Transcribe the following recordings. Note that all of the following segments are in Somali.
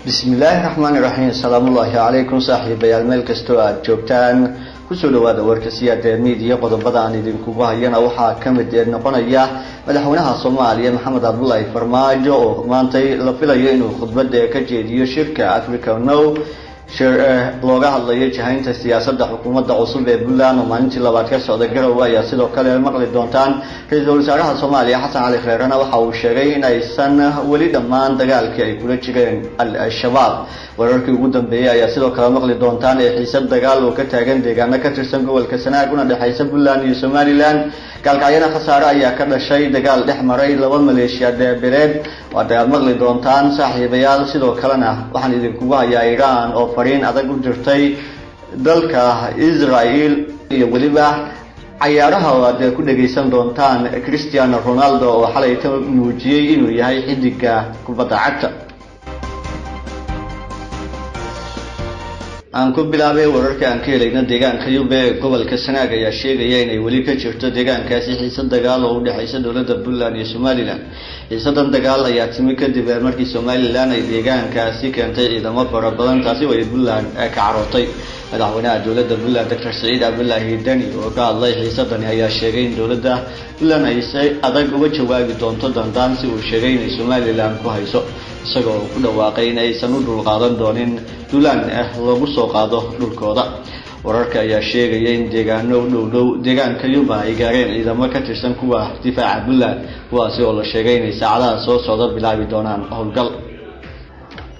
bismillaahi raxmaani raxiim salaamullaahi calaykum saaxiibayaal meel kastoo aad joogtaan kusoo dhawaada warka siyaada miidiya qodobada aan idinkugu hayana waxaa ka mid noqonaya madaxweynaha Soomaaliya Maxamed Cabdullaahi Farmaajo oo maantay la filayo inuu khudbada ka jeediyo shirka Africa Now looga hadlayo jahaynta siyaasadda xukuumadda cusub ee Puntland oo maalintii labaad ka socda Garowe ayaa sidoo kale maqli doontaan ra'iisul wasaaraha Soomaaliya Xasan Cali Khayre waxa uu sheegay in aysan wali dhammaan dagaalkii ay kula jireen al-shabaab wararkii ugu dambeeyay ayaa sidoo kale maqli doontaan ee xiisad dagaal oo ka taagan deegaano ka tirsan gobolka Sanaag una dhaxaysa Puntland iyo Somaliland galkaayana khasaare ayaa ka dhashay dagaal dhex maray laba maleeshiya beeleed oo maqli doontaan saaxiibayaal sidoo kalena waxaan idinkugu hayaa Iran oo fariin adag u dirtay dalka Israel iyo waliba ciyaaraha aad ku dhageysan doontaan Cristiano Ronaldo oo xalay ka muujiyay inuu yahay xidiga kubadda cagta aan ku bilaabay wararka aan ka helayna deegaanka Yube gobolka Sanaag ayaa sheegaya in ay wali ka jirto deegaankaasi xiisad dagaal oo u dhaxaysa dawladda Puntland iyo Somaliland xiisadan dagaal ayaa timi kadib markii Somaliland ay deegaankaasi keentay ciidamo fara badan taasi oo Puntland ka carootay madaxweynaha dawladda Puntland Dr. Saciid Cabdullaahi Dani oo ka hadlay xiisadan ayaa sheegay in dawladda Puntland ay si adag uga jawaabi doonto dandaan si uu sheegay in Somaliland ku hayso isagoo ku dhawaaqay in aysan u dulqaadan doonin Puntland lagu soo qaado dhulkooda wararka ayaa sheegaya in deegaano dhow deegaanka Yube ay gaareen ciidamo ka tirsan kuwa difaaca Puntland kuwaasi oo la sheegay in saacadaha soo socda bilaabi doonaan howlgal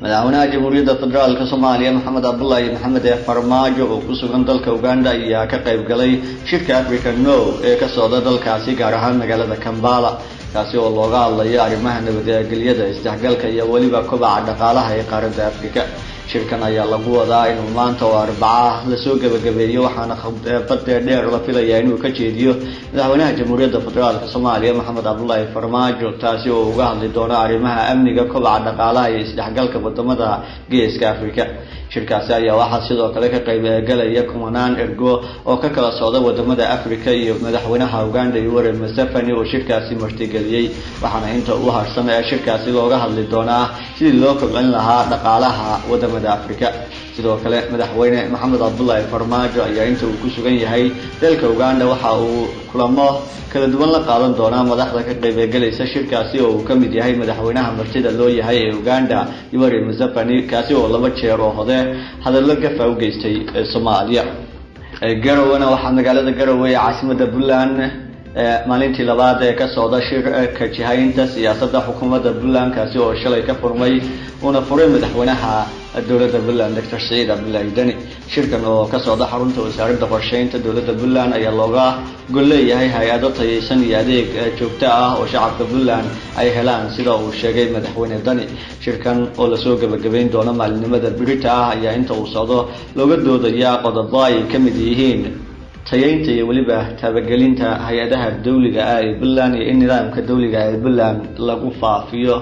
madaxweynaha Jamhuuriyadda Federaalka Soomaaliya Maxamed Cabdullaahi Maxamed Farmaajo oo ku sugan dalka Uganda ayaa ka qayb galay shirka Africa Now ee ka socda dalkaasi gaar ahaan magaalada Kampala kaasi oo looga hadlayo arrimaha nabadgelyada isdhexgalka iyo waliba kobaca dhaqaalaha ee qaaradda Afrika shirkan ayaa lagu wadaa inuu maanta oo Arbaca la soo gabagabeeyo waxaana khudbad dheer la filayaa inuu ka jeediyo madaxweynaha Jamhuuriyadda Federaalka Soomaaliya Maxamed Cabdullaahi Farmaajo taasi oo uga hadli doona arrimaha amniga kobaca dhaqaalaha iyo isdhexgalka wadamada Geeska Afrika shirkaasi ayaa waxaa sidoo kale ka qayb galaya kumanaan ergo oo ka kala socda wadamada Afrika iyo madaxweynaha Uganda Yoweri Museveni oo shirkaasi martigeliyay waxaana inta uu harsamay shirkaasi looga hadli doonaa sidii loo kobcin lahaa dhaqaalaha wadamada Afrika sidoo kale madaxweyne Maxamed Cabdullaahi Farmaajo ayaa inta uu ku sugan yahay dalka Uganda waxa uu kulamo kala duwan la qaadan doonaa madaxda ka qayb galaysa shirkaasi oo uu ka mid yahay madaxweynaha martida loo yahay ee Uganda Yoweri Museveni kaasi oo laba jeer oo hore hadallo gafa u geystay Soomaaliya Garowe waxa magaalada Garowe caasimadda Puntland maalintii labaad ee ka socda shirka jihaynta siyaasadda xukuumadda Puntland kaasi oo shalay ka furmay una furay madaxweynaha dawladda Puntland Dr. Saciid Cabdullaahi Dani shirkan oo ka socda xarunta wasaaradda qorsheynta dawladda Puntland ayaa looga gol leeyahay hay'ado tayeysan iyo adeeg joogto ah oo shacabka Puntland ay helaan sida uu sheegay madaxweyne Dani shirkan oo la soo gabagabeyn doono maalinimada Berita ayaa inta uu socdo looga doodayaa qodobo ay ka mid yihiin tayeynta iyo waliba tabagelinta hay'adaha dawliga ah ee Puntland iyo in nidaamka dawliga ee Puntland lagu faafiyo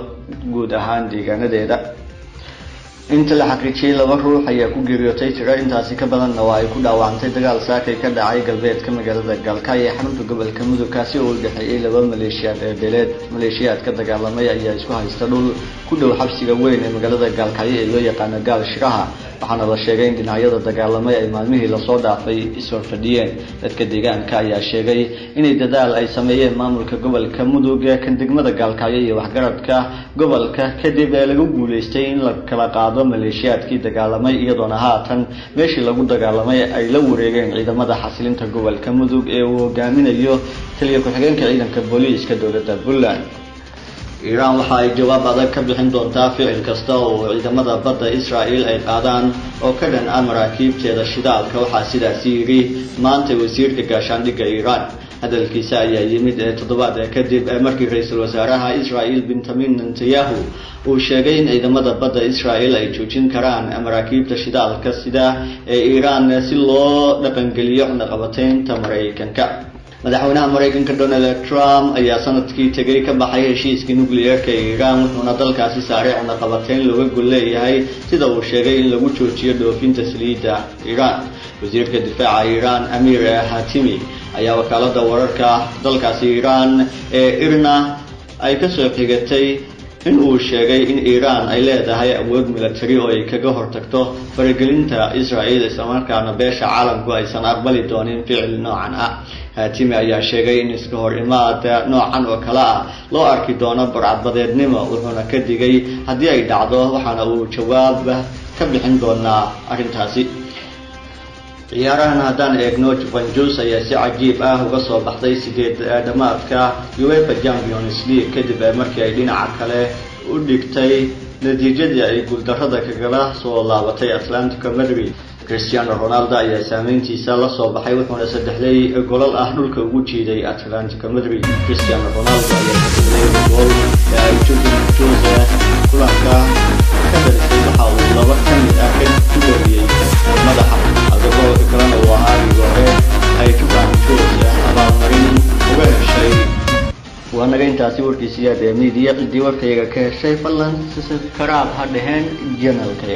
guud ahaan deegaanadeeda inta la xaqiijiyay laba ruux ayaa ku geeriyootay tiro intaasi ka badanna waa ay ku dhaawacantay dagaal saakay ka dhacay galbeedka magaalada Galkay ee xarunta gobolka Mudug kaasi oo u dhaxeeyay laba maleeshiyaad ka dagaalamay ayaa isku haysta dhul ku dhow xabsiga weyn ee magaalada Galkay ee loo yaqaan Gaal Shiraha waxaana la sheegay in dhinacyada dagaalamay ay maalmihii la soo dhaafay iswarfadhiyeen dadka deegaanka ayaa sheegay inay dadaal ay sameeyeen maamulka gobolka Mudug ee kan degmada Galkay iyo waxgaradka gobolka kadib lagu guuleystay in la kala qaado maleeshiyaadkii dagaalamay iyadoona haatan meeshii lagu dagaalamay ay la wareegeen ciidamada xasilinta gobolka Mudug ee uu hogaaminayo taliye ku-xigeenka ciidanka booliiska dawladda Puntland Iran waxa ay jawaab adag ka bixin doontaa ficil kasta oo ciidamada badda Israel ay qaadaan oo ka dhan ah maraakiibteeda shidaalka waxaa sidaas yiri maanta wasiirka gaashaandhigga Iran hadalkiisa ayaa yimid toddobaad kadib markii ra'iisul wasaaraha Israel Benjamin Netanyahu uu sheegay in ciidamada badda Israel ay joojin karaan maraakiibta shidaalka sida Iran si loo dhaqangeliyo cunaqabataynta Mareykanka madaxweynaha Mareykanka Donald Trump ayaa sanadkii tagay ka baxay heshiiska nukliyeerka ee Iran wuxuuna dalkaasi saaray cunaqabatayn looga gol leeyahay sida uu sheegay in lagu joojiyo dhoofinta saliidda Iran wasiirka difaaca Iran Amir Hatimi ayaa wakaalada wararka dalkaasi Iran ee IRNA ay ka soo xigatay in uu sheegay in Iran ay leedahay awood military oo ay kaga hortagto faragelinta Israel isla markaana beesha caalamku aysan aqbali doonin ficil noocan ah. Hatimi ayaa sheegay in iska hor imaada noocan oo kala ah loo arki doono burcadbadeednimo, wuxuuna ka digay haddii ay dhacdo waxaana uu jawaab ka bixin doonaa arrintaasi. ciyaarahan haddaan eegno, Juventus ayaa si cajiib ah uga soo baxday dhamaadka UEFA Champions League kadib markii ay dhinaca kale u dhigtay natiijadii ay guuldarrada kaga soo laabatay Atletico Madrid. Cristiano Ronaldo ayaa saameyntiisa la soo baxay, wuxuuna saddexley golol ah dhulka ugu jiiday Atletico Madrid. Cristiano Ronaldo ayaa saddexley gool ay Juventus kulanka ka dhalisay waxa uu laba ka mid ah ka duwariyay madaxa, goolka kalena uu ahaa hore ay Juventus abaalmarin uga heshay. waa naga intaasi warkiisa media cidii warkayga ka heshay fadlan subscribe ha dheheen channelka.